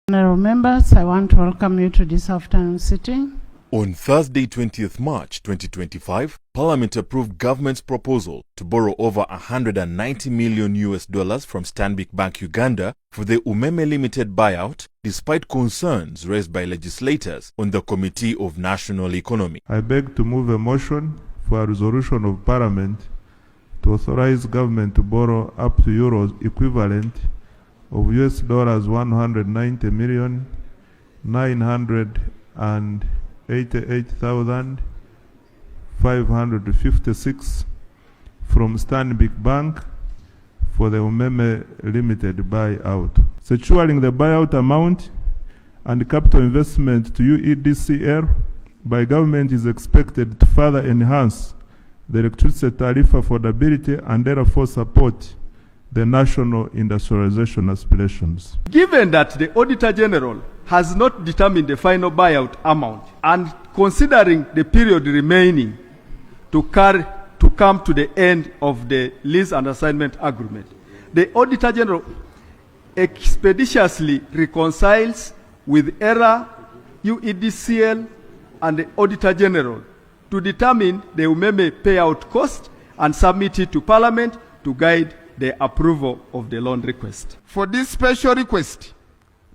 Honourable members, I want to welcome you to this afternoon sitting. On Thursday, 20th March 2025, Parliament approved government's proposal to borrow over $190 million from Stanbic Bank Uganda for the Umeme Limited buyout, despite concerns raised by legislators on the Committee of National Economy. I beg to move a motion for a resolution of Parliament to authorize government to borrow up to euros equivalent of $990,988,556 from Stanbic Bank for the Umeme Limited buyout. Securing the buyout amount and capital investment to UEDCL by government is expected to further enhance the electricity tariff affordability and therefore support the national industrialization aspirations. Given that the Auditor General has not determined the final buyout amount and considering the period remaining to come to the end of the lease and assignment agreement, the Auditor General expeditiously reconciles with ERA, UEDCL, and the Auditor General to determine the Umeme payout cost and submit it to Parliament to guide the approval of the loan request. For this special request,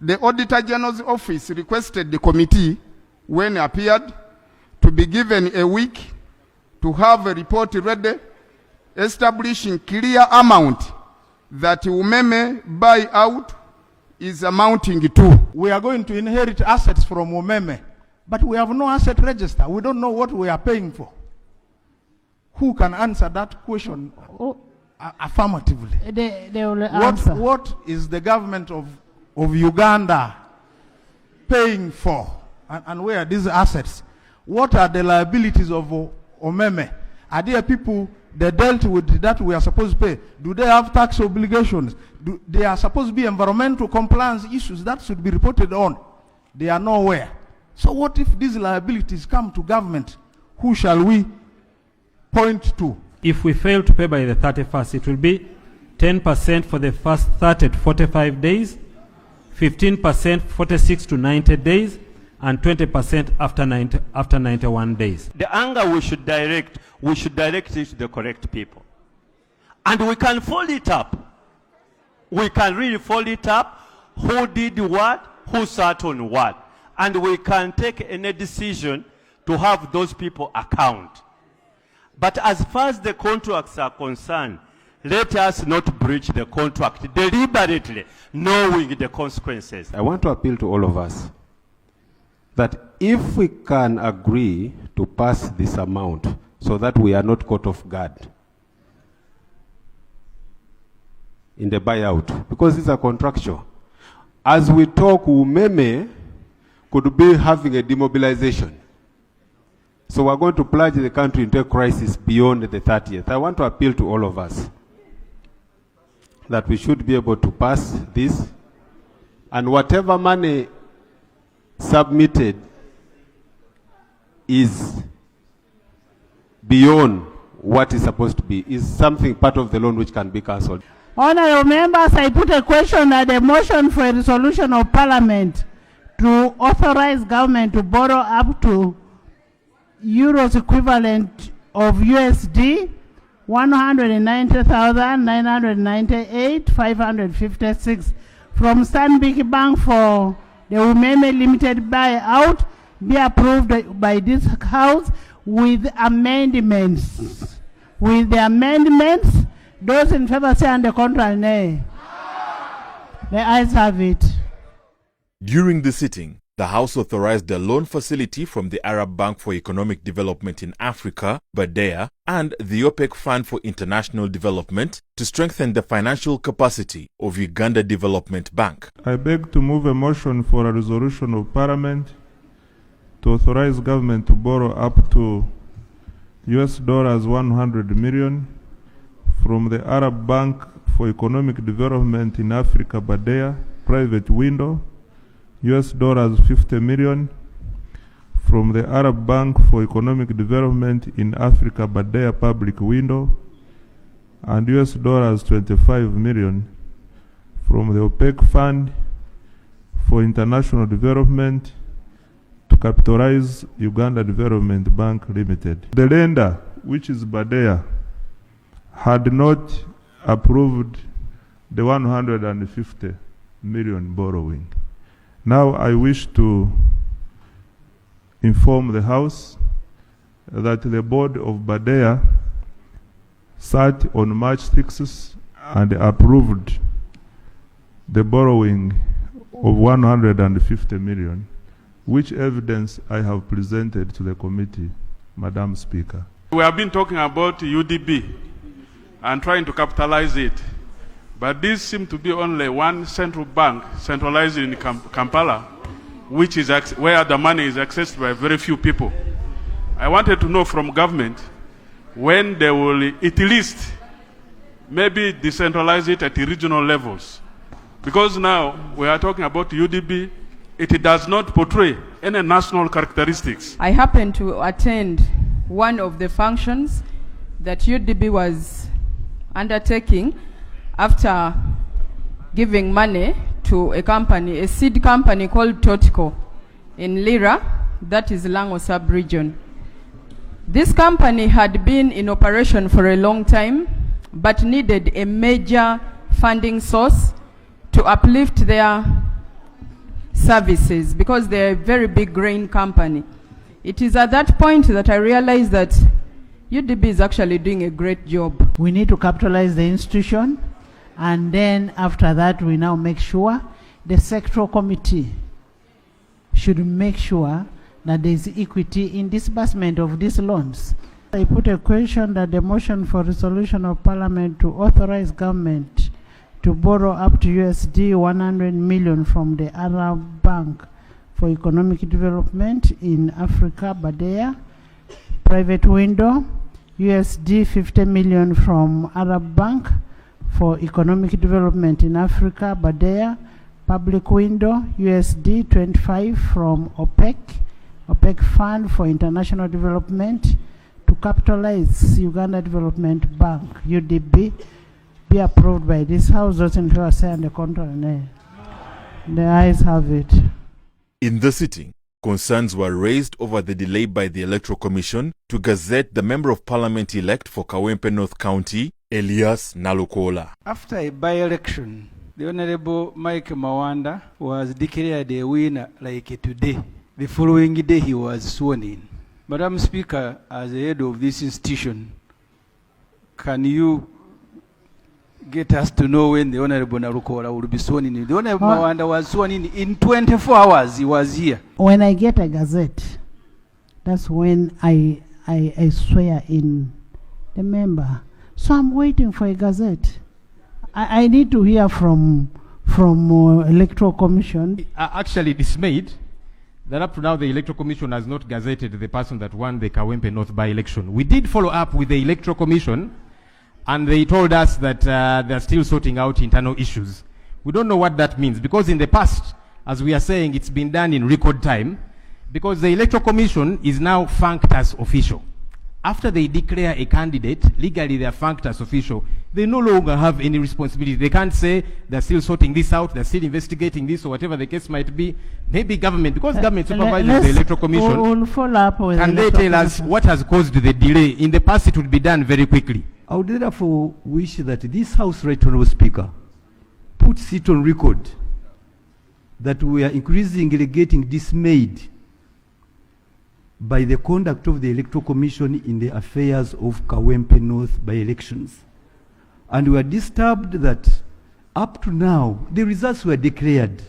the Auditor General's office requested the committee, when appeared, to be given a week to have a report ready establishing clear amount that Umeme buyout is amounting to. We are going to inherit assets from Umeme, but we have no asset register. We don't know what we are paying for. Who can answer that question affirmatively? They will answer. What is the government of Uganda paying for? And where are these assets? What are the liabilities of Umeme? Are there people they dealt with that we are supposed to pay? Do they have tax obligations? They are supposed to be environmental compliance issues that should be reported on. They are nowhere. So what if these liabilities come to government? Who shall we point to? If we fail to pay by the 31st, it will be 10% for the first 30 to 45 days, 15% 46 to 90 days, and 20% after 91 days. The anger we should direct it to the correct people. And we can fold it up. We can really fold it up. Who did what? Who sat on what? And we can take any decision to have those people account. But as far as the contracts are concerned, let us not breach the contract deliberately, knowing the consequences. I want to appeal to all of us that if we can agree to pass this amount so that we are not caught off guard in the buyout, because these are contractual. As we talk, Umeme could be having a demobilization. So we're going to plunge the country into a crisis beyond the 30th. I want to appeal to all of us that we should be able to pass this, and whatever money submitted is beyond what is supposed to be, is something part of the loan which can be cancelled. Honourable members, I put a question at the motion for a resolution of Parliament to authorize government to borrow up to euros equivalent of USD 190,998,556 from Stanbic Bank for the Umeme Limited buyout be approved by this House with amendments. With the amendments, those in favor say, and the contrary nay. The ayes have it. During the sitting, the House authorized the loan facility from the Arab Bank for Economic Development in Africa, BADEA, and the OPEC Fund for International Development to strengthen the financial capacity of Uganda Development Bank. I beg to move a motion for a resolution of Parliament to authorize government to borrow up to $100 million from the Arab Bank for Economic Development in Africa, BADEA, private window, $50 million from the Arab Bank for Economic Development in Africa, BADEA public window, and $25 million from the OPEC Fund for international development to capitalize Uganda Development Bank Limited. The lender, which is Badea, had not approved the 150 million borrowing. Now I wish to inform the House that the board of Badea sat on March 6th and approved the borrowing of 150 million, which evidence I have presented to the committee, Madam Speaker. We have been talking about UDB and trying to capitalize it, but this seems to be only one central bank centralized in Kampala, which is where the money is accessed by very few people. I wanted to know from government when they will at least maybe decentralize it at the regional levels. Because now we are talking about UDB, it does not portray any national characteristics. I happened to attend one of the functions that UDB was undertaking after giving money to a company, a seed company called Totico in Lira, that is Lango sub-region. This company had been in operation for a long time, but needed a major funding source to uplift their services because they're a very big grain company. It is at that point that I realized that UDB is actually doing a great job. We need to capitalize the institution, and then after that we now make sure the sectoral committee should make sure that there is equity in disbursement of these loans. I put a question that the motion for resolution of Parliament to authorize government to borrow up to USD 100 million from the Arab Bank for Economic Development in Africa, Badea. Private window, USD 50 million from Arab Bank for Economic Development in Africa, Badea. Public window, USD 25 from OPEC Fund for International Development to capitalize Uganda Development Bank, UDB, be approved by this House. Those in favor say on the contrary. The ayes have it. In the sitting, concerns were raised over the delay by the Electoral Commission to gazette the Member of Parliament-elect for Kawempe North County, Elias Nalukola. After a by-election, the Honorable Mike Mawanda was declared a winner like today. The following day he was sworn in. Madam Speaker, as the head of this institution, can you get us to know when the Honorable Nalukola will be sworn in? The Honorable Mawanda was sworn in 24 hours. He was here. When I get a gazette, that's when I swear in the member. So I'm waiting for a gazette. I need to hear from Electoral Commission. Actually dismayed that up to now the Electoral Commission has not gazetted the person that won the Kawempe North by-election. We did follow up with the Electoral Commission, and they told us that they're still sorting out internal issues. We don't know what that means, because in the past, as we are saying, it's been done in record time, because the Electoral Commission is now funked as official. After they declare a candidate, legally they are funked as official. They no longer have any responsibility. They can't say they're still sorting this out, they're still investigating this, or whatever the case might be. Maybe government, because government supervises the Electoral Commission, we'll follow up with can they tell us what has caused the delay? In the past, it would be done very quickly. I would therefore wish that this House, Right Honourable Speaker, puts it on record that we are increasingly getting dismayed by the conduct of the Electoral Commission in the affairs of Kawempe North by-elections. And we are disturbed that up to now, the results were declared.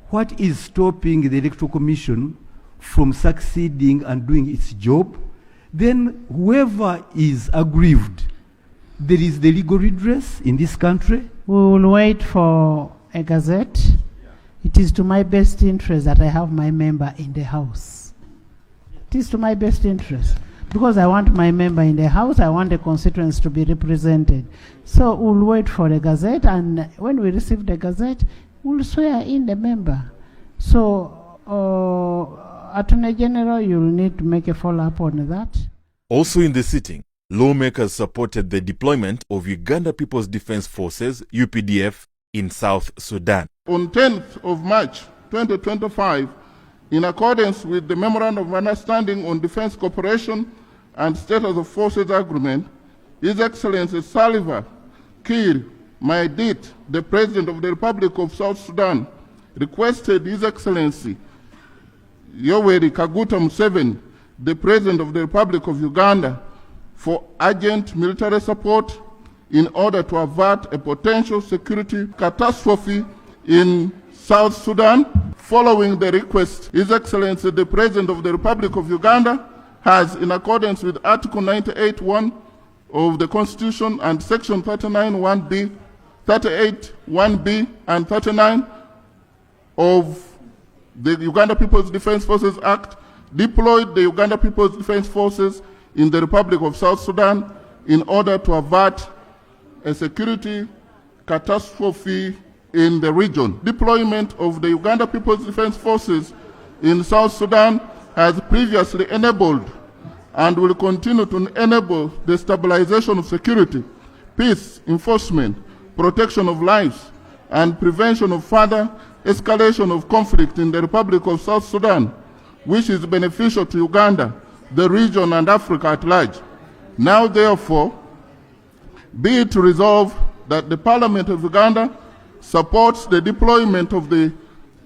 What is stopping the Electoral Commission from succeeding and doing its job? Then whoever is aggrieved, there is the legal redress in this country. We will wait for a gazette. It is to my best interest that I have my member in the House. It is to my best interest, because I want my member in the House, I want the constituents to be represented. So we'll wait for the gazette, and when we receive the gazette, we'll swear in the member. So, Attorney General, you'll need to make a follow-up on that. Also in the sitting, lawmakers supported the deployment of Uganda People's Defense Forces, UPDF, in South Sudan. On 10th of March 2025, in accordance with the Memorandum of Understanding on Defense Cooperation and Status of Forces Agreement, His Excellency Salva Kiir Mayardit, the President of the Republic of South Sudan, requested His Excellency Yoweri Kaguta Museveni, the President of the Republic of Uganda, for urgent military support in order to avert a potential security catastrophe in South Sudan. Following the request, His Excellency the President of the Republic of Uganda has, in accordance with Article 98(1) of the Constitution and Section 39(1)(b), 38(1)(b), and 39 of the Uganda People's Defense Forces Act, deployed the Uganda People's Defense Forces in the Republic of South Sudan in order to avert a security catastrophe in the region. Deployment of the Uganda People's Defense Forces in South Sudan has previously enabled and will continue to enable the stabilization of security, peace enforcement, protection of lives, and prevention of further escalation of conflict in the Republic of South Sudan, which is beneficial to Uganda, the region, and Africa at large. Now, therefore, be it resolved that the Parliament of Uganda supports the deployment of the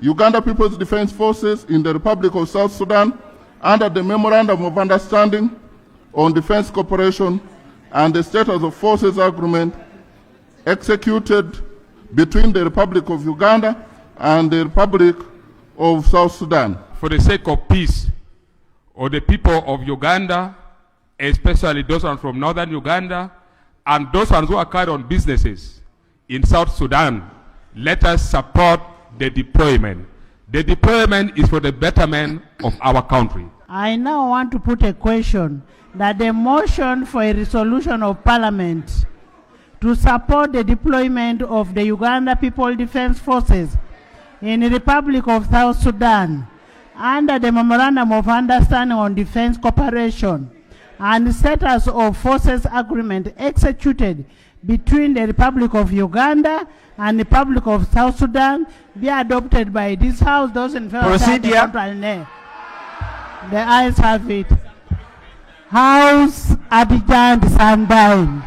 Uganda People's Defense Forces in the Republic of South Sudan under the Memorandum of Understanding on Defense Cooperation and the Status of Forces Agreement executed between the Republic of Uganda and the Republic of South Sudan. For the sake of peace of the people of Uganda, especially those from northern Uganda and those who are carrying on businesses in South Sudan, let us support the deployment. The deployment is for the betterment of our country. I now want to put a question that the motion for a resolution of Parliament to support the deployment of the Uganda People Defense Forces in the Republic of South Sudan under the Memorandum of Understanding on Defense Cooperation and the Status of Forces Agreement executed between the Republic of Uganda and the Republic of South Sudan be adopted by this House. Those in favor Procedure. The ayes have it. House adjourned sundown.